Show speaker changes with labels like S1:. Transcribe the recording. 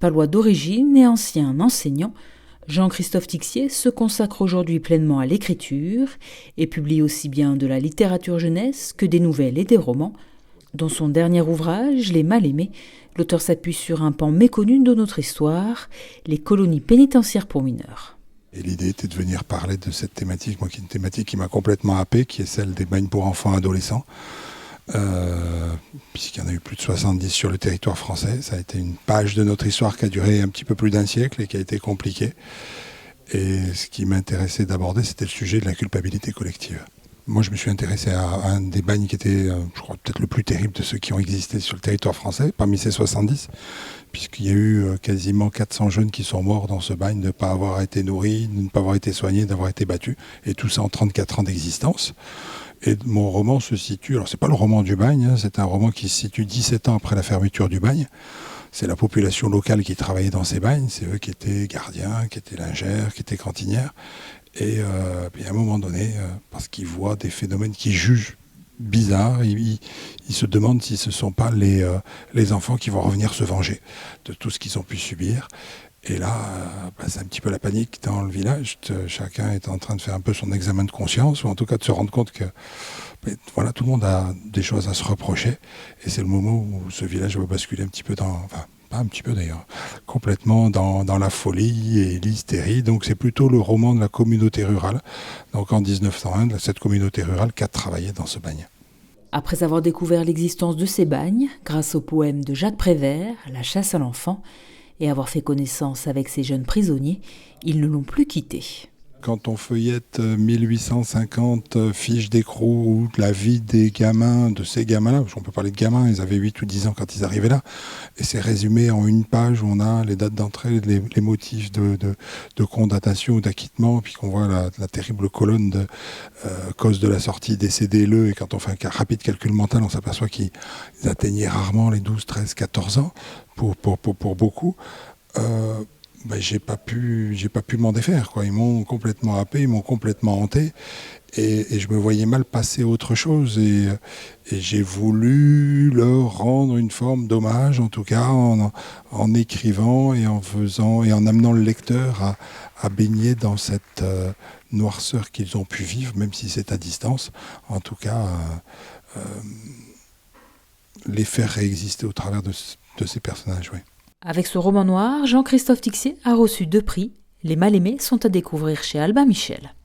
S1: Palois d'origine et ancien enseignant, Jean-Christophe Tixier se consacre aujourd'hui pleinement à l'écriture et publie aussi bien de la littérature jeunesse que des nouvelles et des romans. Dans son dernier ouvrage, Les Mal-aimés, l'auteur s'appuie sur un pan méconnu de notre histoire, les colonies pénitentiaires pour mineurs.
S2: Et l'idée était de venir parler de cette thématique, moi qui est une thématique qui m'a complètement happé, qui est celle des bagnes pour enfants et adolescents. Puisqu'il y en a eu plus de 70 sur le territoire français. Ça a été une page de notre histoire qui a duré un petit peu plus d'un siècle et qui a été compliquée. Et ce qui m'intéressait d'aborder, c'était le sujet de la culpabilité collective. Moi, je me suis intéressé à un des bagnes qui était, je crois, peut-être le plus terrible de ceux qui ont existé sur le territoire français, parmi ces 70, puisqu'il y a eu quasiment 400 jeunes qui sont morts dans ce bagne de ne pas avoir été nourris, de ne pas avoir été soignés, d'avoir été battus, et tout ça en 34 ans d'existence. Et mon roman se situe, alors c'est pas le roman du bagne, c'est un roman qui se situe 17 ans après la fermeture du bagne. C'est la population locale qui travaillait dans ces bagnes, c'est eux qui étaient gardiens, qui étaient lingères, qui étaient cantinières. Et puis à un moment donné, parce qu'ils voient des phénomènes qu'ils jugent bizarres, ils se demandent si ce ne sont pas les enfants qui vont revenir se venger de tout ce qu'ils ont pu subir. Et là, c'est un petit peu la panique dans le village. Chacun est en train de faire un peu son examen de conscience, ou en tout cas de se rendre compte que voilà, tout le monde a des choses à se reprocher. Et c'est le moment où ce village va basculer un petit peu enfin, pas un petit peu d'ailleurs, complètement dans la folie et l'hystérie. Donc c'est plutôt le roman de la communauté rurale. Donc en 1901, cette communauté rurale qui a travaillé dans ce bagne.
S1: Après avoir découvert l'existence de ces bagnes, grâce au poème de Jacques Prévert, La chasse à l'enfant, et avoir fait connaissance avec ces jeunes prisonniers, ils ne l'ont plus quitté.
S2: Quand on feuillette 1850 fiches d'écrou ou la vie des gamins, de ces gamins-là, parce qu'on peut parler de gamins, ils avaient 8 ou 10 ans quand ils arrivaient là, et c'est résumé en une page où on a les dates d'entrée, les motifs de condamnation ou d'acquittement, puis qu'on voit la terrible colonne de cause de la sortie décédé-le, et quand on fait un rapide calcul mental, on s'aperçoit qu'ils atteignaient rarement les 12, 13, 14 ans, pour beaucoup. J'ai pas pu m'en défaire, quoi. Ils m'ont complètement happé, ils m'ont complètement hanté, et je me voyais mal passer à autre chose, et j'ai voulu leur rendre une forme d'hommage, en tout cas en écrivant et en amenant le lecteur à baigner dans cette noirceur qu'ils ont pu vivre, même si c'est à distance. En tout cas, les faire réexister au travers de ces personnages, oui.
S1: Avec ce roman noir, Jean-Christophe Tixier a reçu 2 prix. Les Mal-aimés sont à découvrir chez Albin Michel.